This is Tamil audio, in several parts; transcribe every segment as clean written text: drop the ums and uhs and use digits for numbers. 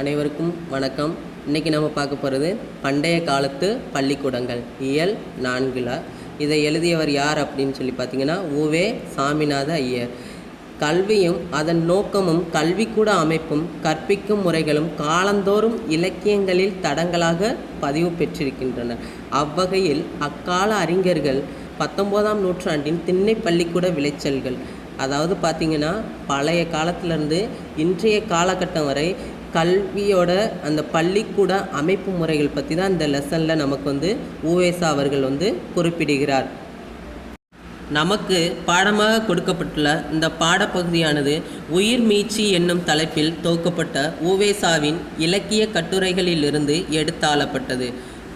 அனைவருக்கும் வணக்கம். இன்றைக்கி நம்ம பார்க்க போகிறது பண்டைய காலத்து பள்ளிக்கூடங்கள் இயல் 4. இதை எழுதியவர் யார் அப்படின்னு சொல்லி பார்த்தீங்கன்னா உவே சாமிநாத ஐயர். கல்வியும் அதன் நோக்கமும் கல்விக்கூட அமைப்பும் கற்பிக்கும் முறைகளும் காலந்தோறும் இலக்கியங்களில் தடங்களாக பதிவு பெற்றிருக்கின்றன. அவ்வகையில் அக்கால அறிஞர்கள் 19ஆம் நூற்றாண்டின் திண்ணை பள்ளிக்கூட விளைச்சல்கள், அதாவது பார்த்திங்கன்னா பழைய காலத்திலேருந்து இன்றைய காலகட்டம் வரை கல்வியோட அந்த பள்ளிக்கூட அமைப்பு முறைகள் பற்றி தான் இந்த லெசனில் நமக்கு உவேசா அவர்கள் குறிப்பிடுகிறார். நமக்கு பாடமாக கொடுக்கப்பட்டுள்ள இந்த பாடப்பகுதியானது உயிர் மீட்சி என்னும் தலைப்பில் தொகுக்கப்பட்ட உவேசாவின் இலக்கிய கட்டுரைகளிலிருந்து எடுத்தாளப்பட்டது.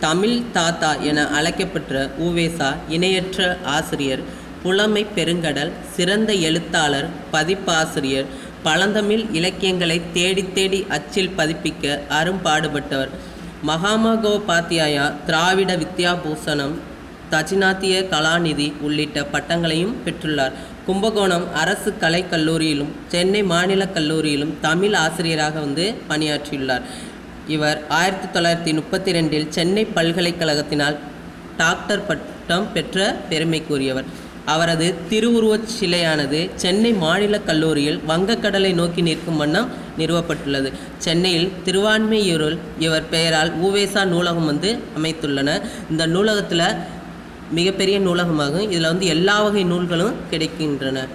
தமிழ் தாத்தா என அழைக்கப்பட்ட உவேசா இணையற்ற ஆசிரியர், புலமை பெருங்கடல், சிறந்த எழுத்தாளர், பதிப்பாசிரியர், பழந்தமிழ் இலக்கியங்களை தேடி தேடி அச்சில் பதிப்பிக்க அரும்பாடுபட்டவர். மகாமகோபாத்தியாயா, திராவிட வித்யாபூஷணம், தட்சிணாத்திய கலாநிதி உள்ளிட்ட பட்டங்களையும் பெற்றுள்ளார். கும்பகோணம் அரசு கலைக் கல்லூரியிலும் சென்னை மாநில கல்லூரியிலும் தமிழ் ஆசிரியராக பணியாற்றியுள்ளார். இவர் 1932 சென்னை பல்கலைக்கழகத்தினால் டாக்டர் பட்டம் பெற்ற பெருமைக்குரியவர். அவரது திருவுருவச் சிலையானது சென்னை மாநில கல்லூரியில் வங்கக்கடலை நோக்கி நிற்கும் வண்ணம் நிறுவப்பட்டுள்ளது. சென்னையில் திருவான்மையூரில் இவர் பெயரால் உவேசா நூலகம் அமைத்துள்ளன. இந்த நூலகத்தில் மிகப்பெரிய நூலகமாகும். இதில் எல்லா வகை நூல்களும் கிடைக்கின்றன.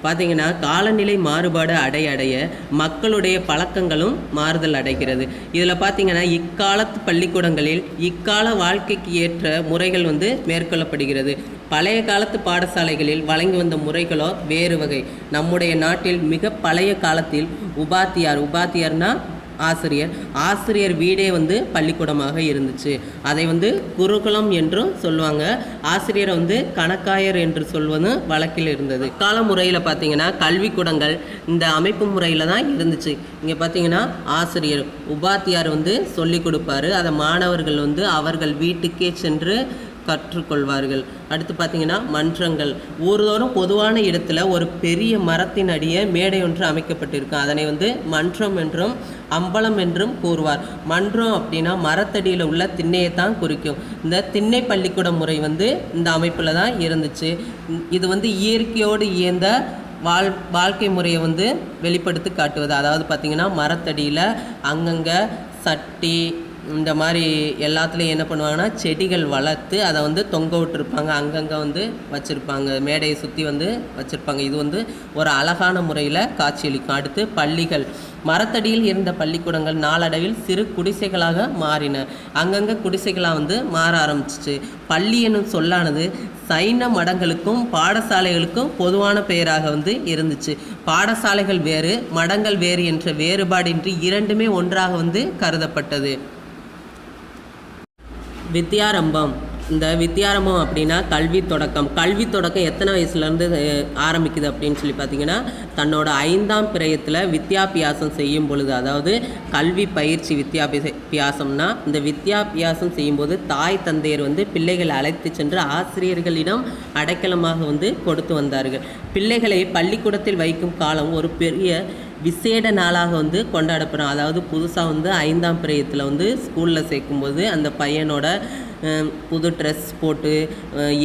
பார்த்திங்கன்னா காலநிலை மாறுபாடு அடைய மக்களுடைய பழக்கங்களும் மாறுதல் அடைகிறது. இதில் பார்த்திங்கன்னா இக்காலத்து பள்ளிக்கூடங்களில் இக்கால வாழ்க்கைக்கு ஏற்ற முறைகள் மேற்கொள்ளப்படுகிறது. பழைய காலத்து பாடசாலைகளில் வழங்கி வந்த முறைகளோ வேறு வகை. நம்முடைய நாட்டில் மிக பழைய காலத்தில் உபாத்தியார்னா ஆசிரியர் வீடே பள்ளிக்கூடமாக இருந்துச்சு. அதை குருகுலம் என்றும் சொல்லுவாங்க. ஆசிரியரை கணக்காயர் என்று சொல்வது வழக்கில் இருந்தது. கால முறையில் பார்த்தீங்கன்னா கல்விக்கூடங்கள் இந்த அமைப்பு முறையில் தான் இருந்துச்சு. இங்கே பார்த்தீங்கன்னா ஆசிரியர் உபாத்தியார் சொல்லி கொடுப்பாரு. அதை மாணவர்கள் அவர்கள் வீட்டுக்கே சென்று கற்றுக்கொள்வார்கள். அடுத்து பார்த்திங்கன்னா மன்றங்கள். ஊர்தோறும் பொதுவான இடத்துல ஒரு பெரிய மரத்தின் அடியே மேடை ஒன்று அமைக்கப்பட்டிருக்கும். அதனை மன்றம் என்றும் அம்பலம் என்றும் கூறுவார். மன்றம் அப்படின்னா மரத்தடியில் உள்ள திண்ணையை தான் குறிக்கும். இந்த திண்ணை பள்ளிக்கூட முறை இந்த அமைப்பில் தான் இருந்துச்சு. இது இயற்கையோடு இயந்த வாழ்க்கை முறையை வெளிப்படுத்தி காட்டுவது. அதாவது பார்த்திங்கன்னா மரத்தடியில் அங்கங்கே சட்டி இந்த மாதிரி எல்லாத்துலேயும் என்ன பண்ணுவாங்கன்னா செடிகள் வளர்த்து அதை தொங்க விட்டுருப்பாங்க. அங்கங்கே வச்சுருப்பாங்க. மேடையை சுற்றி வச்சுருப்பாங்க. இது ஒரு அழகான முறையில் காட்சியளிக்கும். அடுத்து பள்ளிகள். மரத்தடியில் இருந்த பள்ளிக்கூடங்கள் நாளடைவில் சிறு குடிசைகளாக மாறின. அங்கங்கே குடிசைகளாக மாற ஆரம்பிச்சிச்சு. பள்ளி என்னும் சொல்லானது சைன மடங்களுக்கும் பாடசாலைகளுக்கும் பொதுவான பெயராக இருந்துச்சு. பாடசாலைகள் வேறு, மடங்கள் வேறு என்ற வேறுபாடின்றி இரண்டுமே ஒன்றாக கருதப்பட்டது. வித்யாரம்பம். இந்த வித்யாரம்பம் அப்படின்னா கல்வி தொடக்கம் எத்தனை வயசுலேருந்து ஆரம்பிக்குது அப்படின்னு சொல்லி பார்த்தீங்கன்னா தன்னோட 5ஆம் பிரயத்தில் வித்யாபியாசம் செய்யும் பொழுது, அதாவது கல்வி பயிற்சி வித்யாபியாசம்னா இந்த வித்யாபியாசம் செய்யும்போது தாய் தந்தையர் பிள்ளைகளை அழைத்து சென்று ஆசிரியர்களிடம் அடைக்கலமாக கொடுத்து வந்தார்கள். பிள்ளைகளை பள்ளிக்கூடத்தில் வைக்கும் காலம் ஒரு பெரிய விசேட நாளாக கொண்டாடப்படும். அதாவது புதுசாக 5ஆம் பிரயத்தில் ஸ்கூலில் சேர்க்கும்போது அந்த பையனோட புது ட்ரெஸ் போட்டு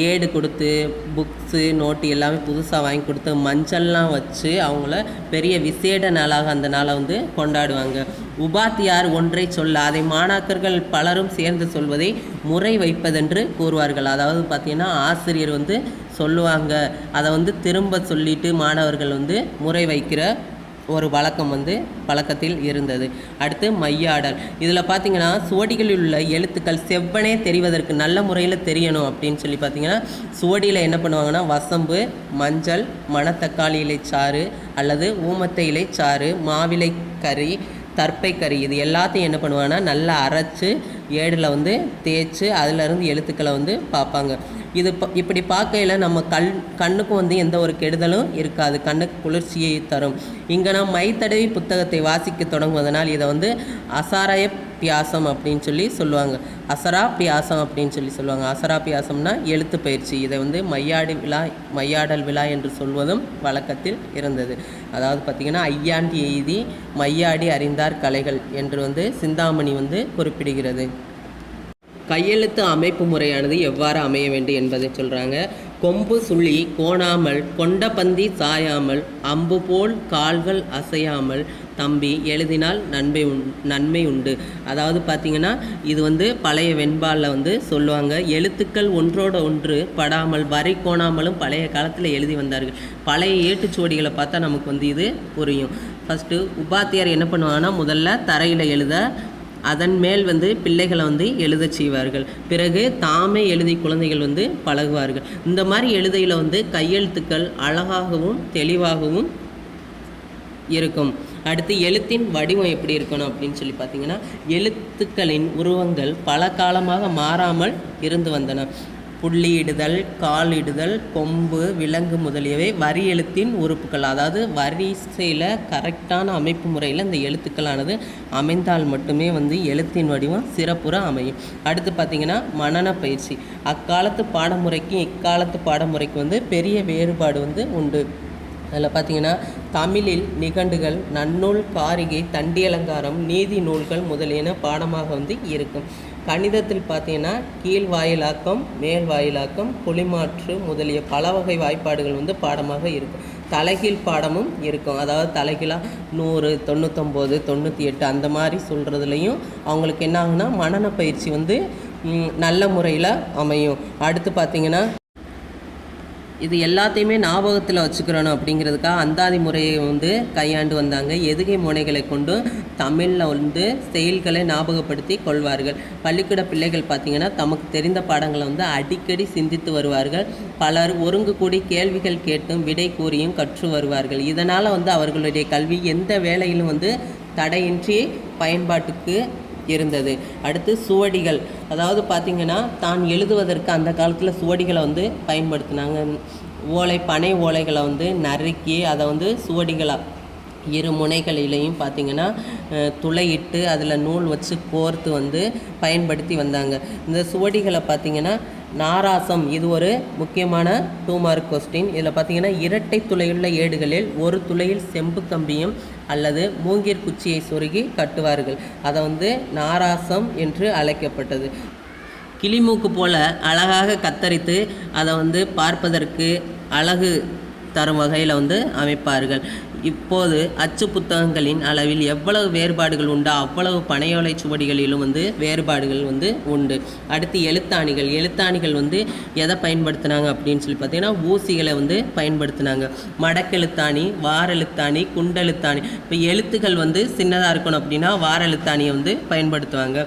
ஏடு கொடுத்து புக்ஸு நோட்டு எல்லாமே புதுசாக வாங்கி கொடுத்து மஞ்சள்லாம் வச்சு அவங்கள பெரிய விசேட நாளாக அந்த நாளை கொண்டாடுவாங்க. உபாத்தியார் ஒன்றை சொல்ல அதை மாணாக்கர்கள் பலரும் சேர்ந்து சொல்வதை முறை வைப்பதென்று கூறுவார்கள். அதாவது பார்த்திங்கன்னா ஆசிரியர் சொல்லுவாங்க, அதை திரும்ப சொல்லிட்டு மாணவர்கள் முறை வைக்கிற ஒரு வழக்கம் பழக்கத்தில் இருந்தது. அடுத்து மையாடல். இதில் பார்த்திங்கன்னா சுவடிகளில் உள்ள எழுத்துக்கள் செவ்வனே தெரிவதற்கு நல்ல முறையில் தெரியணும் அப்படின்னு சொல்லி பார்த்திங்கன்னா சுவடியில் என்ன பண்ணுவாங்கன்னா வசம்பு, மஞ்சள், மணத்தக்காளி இலை சாறு அல்லது ஊமத்தை இலை சாறு, மாவிலை கறி, தர்ப்பை கறி, இது எல்லாத்தையும் என்ன பண்ணுவாங்கன்னா நல்லா அரைச்சி ஏடில் தேய்ச்சி அதிலிருந்து எழுத்துக்களை பார்ப்பாங்க. இது இப்படி பார்க்கையில் நம்ம கண்ணுக்கும் வந்து எந்த ஒரு கெடுதலும் இருக்காது, கண்ணுக்கு குளிர்ச்சியை தரும். இங்கே நாம் மைத்தடவி புத்தகத்தை வாசிக்க தொடங்குவதனால் இதை வந்து அசாராய பியாசம் அப்படின்னு சொல்லி சொல்லுவாங்க. அசரா பியாசம் அப்படின்னு சொல்லி சொல்லுவாங்க. அசரா பியாசம்னா எழுத்து பயிற்சி. இதை வந்து மையாடல் விழா என்று சொல்வதும் வழக்கத்தில் இருந்தது. அதாவது பார்த்திங்கன்னா ஐயாண்டி எய்தி மையாடி அறிந்தார் கலைகள் என்று வந்து சிந்தாமணி வந்து குறிப்பிடுகிறது. கையெழுத்து அமைப்பு முறையானது எவ்வாறு அமைய வேண்டும் என்பதை சொல்கிறாங்க. கொம்பு சுழி கோணாமல், கொண்ட பந்தி சாயாமல், அம்பு போல் கால்கள் அசையாமல் தம்பி எழுதினால் நன்மை உண்டு. அதாவது பார்த்திங்கன்னா இது வந்து பழைய வெண்பாலில் வந்து சொல்லுவாங்க. எழுத்துக்கள் ஒன்றோட ஒன்று படாமல் வரி கோணாமலும் பழைய காலத்தில் எழுதி வந்தார்கள். பழைய ஏட்டுச்சுவடிகளை பார்த்தா நமக்கு வந்து இது புரியும். ஃபஸ்ட்டு உபாத்தியார் என்ன பண்ணுவாங்கன்னா முதல்ல தரையில் எழுத, அதன் மேல் வந்து பிள்ளைகளை வந்து எழுத செய்வார்கள். பிறகு தாமே எழுதி குழந்தைகள் வந்து பழகுவார்கள். இந்த மாதிரி எழுதையில் வந்து கையெழுத்துக்கள் அழகாகவும் தெளிவாகவும் இருக்கும். அடுத்து எழுத்தின் வடிவம் எப்படி இருக்கணும் அப்படின்னு சொல்லி பார்த்தீங்கன்னா, எழுத்துக்களின் உருவங்கள் பல காலமாக மாறாமல் இருந்து வந்தன. புள்ளியிடுதல், காலிடுதல், கொம்பு, விலங்கு முதலியவை வரி எழுத்தின் உறுப்புகள். அதாவது வரிசையில் கரெக்டான அமைப்பு முறையில் இந்த எழுத்துக்களானது அமைந்தால் மட்டுமே வந்து எழுத்தின் வடிவம் சிறப்புற அமையும். அடுத்து பார்த்திங்கன்னா மனன பயிற்சி. அக்காலத்து பாடமுறைக்கும் இக்காலத்து பாடமுறைக்கு வந்து பெரிய வேறுபாடு வந்து உண்டு. அதில் பார்த்திங்கன்னா தமிழில் நிகண்டுகள், நன்னூல், காரிகை, தண்டியலங்காரம், நீதி நூல்கள் முதலியன பாடமாக வந்து இருக்கும். கணிதத்தில் பார்த்தீங்கன்னா கீழ் வாயிலாக்கம், மேல் வாயிலாக்கம், புலிமாற்று முதலிய பல வகை வாய்ப்பாடுகள் வந்து பாடமாக இருக்கும். தலைகீழ் பாடமும் இருக்கும். அதாவது தலைகீழாக 100, 99, 98 அந்த மாதிரி சொல்கிறதுலையும் அவங்களுக்கு என்ன ஆகுனா மனன பயிற்சி வந்து நல்ல முறையில் அமையும். அடுத்து பார்த்திங்கன்னா இது எல்லாத்தையுமே ஞாபகத்தில் வச்சுக்கிறணும் அப்படிங்கிறதுக்காக அந்தாதி முறையை வந்து கையாண்டு வந்தாங்க. எதுகை முனைகளை கொண்டு தமிழில் வந்து செயல்களை ஞாபகப்படுத்தி கொள்வார்கள். பள்ளிக்கூட பிள்ளைகள் பார்த்திங்கன்னா தமக்கு தெரிந்த பாடங்களை வந்து அடிக்கடி சிந்தித்து வருவார்கள். பலர் ஒருங்கு கூடி கேள்விகள் கேட்டும் விடை கூறியும் கற்று வருவார்கள். இதனால் வந்து அவர்களுடைய கல்வி எந்த வேலையிலும் வந்து தடையின்றி பயன்பாட்டுக்கு இருந்தது. அடுத்து சுவடிகள். அதாவது பார்த்திங்கன்னா தான் எழுதுவதற்கு அந்த காலத்தில் சுவடிகளை வந்து பயன்படுத்தினாங்க. பனை ஓலைகளை வந்து நறுக்கி அதை வந்து சுவடிகளாக இரு முனைகளிலையும் பார்த்திங்கன்னா துளையிட்டு அதில் நூல் வச்சு கோர்த்து வந்து பயன்படுத்தி வந்தாங்க. இந்த சுவடிகளை பார்த்திங்கன்னா நாராசம், இது ஒரு முக்கியமான 2 மார்க் கொஸ்டின். இதில் பார்த்திங்கன்னா இரட்டை துளையுள்ள ஏடுகளில் ஒரு துளையில் செம்பு கம்பியும் அல்லது மூங்கிற் குச்சியை சொருகி கட்டுவார்கள். அதை வந்து நாராசம் என்று அழைக்கப்பட்டது. கிளிமூக்கு போல் அழகாக கத்தரித்து அதை வந்து பார்ப்பதற்கு அழகு தரும் வகையில் வந்து அமைப்பார்கள். இப்போது அச்சு புத்தகங்களின் அளவில் எவ்வளவு வேறுபாடுகள் உண்டோ அவ்வளவு பனையோலை சுவடிகளிலும் வந்து வேறுபாடுகள் வந்து உண்டு. அடுத்து எழுத்தாணிகள் வந்து எதை பயன்படுத்தினாங்க அப்படின்னு சொல்லி பார்த்தீங்கன்னா ஊசிகளை வந்து பயன்படுத்தினாங்க. மடக்கெழுத்தாணி, வாரெழுத்தாணி, குண்டெழுத்தாணி. இப்போ எழுத்துக்கள் வந்து சின்னதாக இருக்கணும் அப்படின்னா வாரெழுத்தாணியை வந்து பயன்படுத்துவாங்க.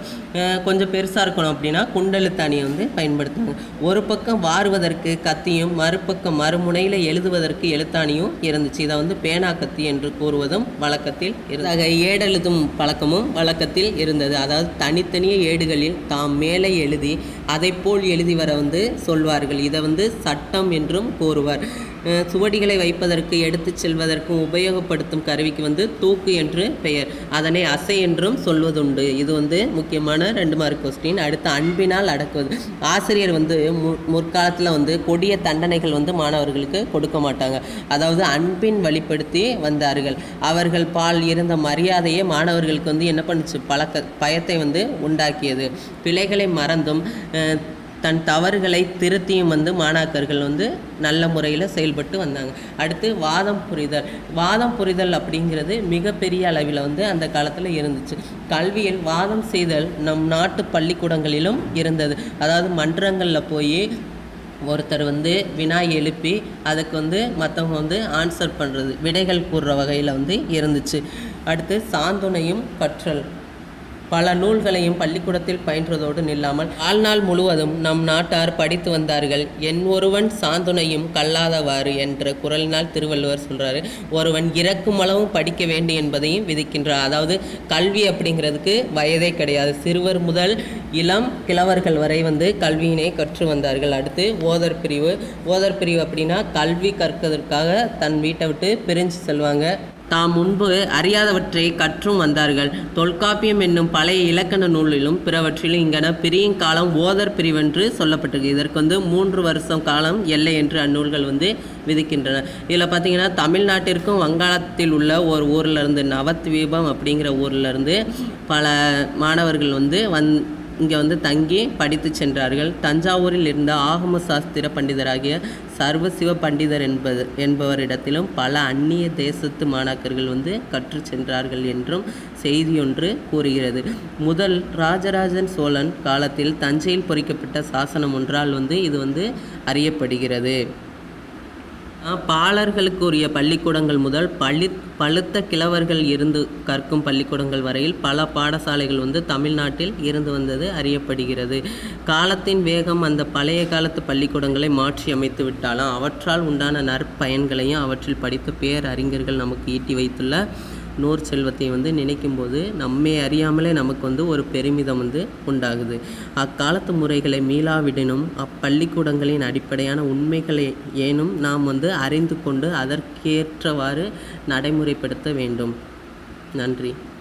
கொஞ்சம் பெருசாக இருக்கணும் அப்படின்னா குண்டெழுத்தாணியை வந்து பயன்படுத்துவாங்க. ஒரு பக்கம் வாருவதற்கு கத்தியும் மறுபக்கம் மறுமுனையில் எழுதுவதற்கு எழுத்தாணியும் இருந்துச்சு. இதை வந்து பேனா கத்தி என்று கூறுவதும் வழக்கத்தில் இருந்தது. ஏடெழுதும் பழக்கமும் வழக்கத்தில் இருந்தது. அதாவது தனித்தனிய ஏடுகளில் தாம் மேலே எழுதி அதை போல் எழுதி வர வந்து சொல்வார்கள். இதை வந்து சட்டம் என்றும் கூறுவார். சுவடிகளை வைப்பதற்கு எடுத்து செல்வதற்கும் உபயோகப்படுத்தும் கருவிக்கு வந்து தூக்கு என்று பெயர். அதனை அசை என்றும் சொல்வதுண்டு. இது வந்து முக்கியமான 2 மார்க் கொஸ்டின். அடுத்து அன்பினால் அடக்குவது. ஆசிரியர் வந்து முற்காலத்தில் வந்து கொடிய தண்டனைகள் வந்து மாணவர்களுக்கு கொடுக்க மாட்டாங்க. அதாவது அன்பின் வழிப்படுத்தி வந்தார்கள். அவர்கள் பால் இருந்த மரியாதையே மாணவர்களுக்கு வந்து என்ன பண்ணுச்சு, பயத்தை வந்து உண்டாக்கியது. பிழைகளை மறந்தும் தன் தவறுகளை திருத்தியும் வந்து மாணாக்கர்கள் வந்து நல்ல முறையில் செயல்பட்டு வந்தாங்க. அடுத்து வாதம் புரிதல் அப்படிங்கிறது மிகப்பெரிய அளவில் வந்து அந்த காலத்தில் இருந்துச்சு. கல்வியில் வாதம் செய்தல் நம் நாட்டு பள்ளிக்கூடங்களிலும் இருந்தது. அதாவது மன்றங்களில் போய் ஒருத்தர் வந்து வினா எழுப்பி அதுக்கு வந்து மற்றவங்க வந்து ஆன்சர் பண்ணுறது, விடைகள் கூறுற வகையில் வந்து இருந்துச்சு. அடுத்து சாந்துணையும் கற்றல். பல நூல்களையும் பள்ளிக்கூடத்தில் பயின்றதோடு நில்லாமல் வாழ்நாள் முழுவதும் நம் நாட்டார் படித்து வந்தார்கள். என் ஒருவன் சாந்துணையும் கல்லாதவாறு என்ற குறளினால் திருவள்ளுவர் சொல்கிறாரு. ஒருவன் இறக்கும் அளவும் படிக்க வேண்டும் என்பதையும் விதிக்கின்றார். அதாவது கல்வி அப்படிங்கிறதுக்கு வயதே கிடையாது. சிறுவர் முதல் இளம் கிழவர்கள் வரை கல்வியினை கற்று வந்தார்கள். அடுத்து ஓதர் பிரிவு. ஓதர் பிரிவு அப்படின்னா கல்வி கற்கதற்காக தன் வீட்டை விட்டு பிரிஞ்சு செல்வாங்க. தாம் முன்பு அறியாதவற்றை கற்றும் வந்தார்கள். தொல்காப்பியம் என்னும் பழைய இலக்கண நூலிலும் பிறவற்றிலும் இங்கன பிரியும் காலம் ஓதர் பிரிவென்று சொல்லப்பட்டிருக்கு. இதற்கு 3 வருஷம் காலம் எல்லை என்று அந்நூல்கள் விதிக்கின்றன. இதில் பார்த்தீங்கன்னா தமிழ்நாட்டிற்கும் வங்காளத்தில் உள்ள ஒரு ஊரிலிருந்து நவத்வீபம் அப்படிங்கிற ஊர்லேருந்து பல மாணவர்கள் இங்கே தங்கி படித்து சென்றார்கள். தஞ்சாவூரில் இருந்த ஆகம சாஸ்திர பண்டிதராகிய சர்வசிவ பண்டிதர் என்பவரிடத்திலும் பல அந்நிய தேசத்து மாணாக்கர்கள் கற்று சென்றார்கள் என்றும் செய்தியொன்று கூறுகிறது. முதல் ராஜராஜன் சோழன் காலத்தில் தஞ்சையில் பொறிக்கப்பட்ட சாசனம் ஒன்றால் இது அறியப்படுகிறது. பாலர்களுக்கு உரிய பள்ளிக்கூடங்கள் முதல் பழுத்த கிழவர்கள் இருந்து கற்கும் பள்ளிக்கூடங்கள் வரையில் பல பாடசாலைகள் தமிழ்நாட்டில் இருந்து வந்தது அறியப்படுகிறது. காலத்தின் வேகம் அந்த பழைய காலத்து பள்ளிக்கூடங்களை மாற்றி அமைத்து விட்டாலும் அவற்றால் உண்டான நற்பயன்களையும் அவற்றில் படித்த பேரறிஞர்கள் நமக்கு ஈட்டி வைத்துள்ள நூறு செல்வத்தை நினைக்கும் போது நம்மை அறியாமலே நமக்கு ஒரு பெருமிதம் உண்டாகுது. அக்காலத்து முறைகளை மீளாவிடனும் அப்பள்ளிக்கூடங்களின் அடிப்படையான உண்மைகளை ஏனும் நாம் அறிந்து கொண்டு அதற்கேற்றவாறு நடைமுறைப்படுத்த வேண்டும். நன்றி.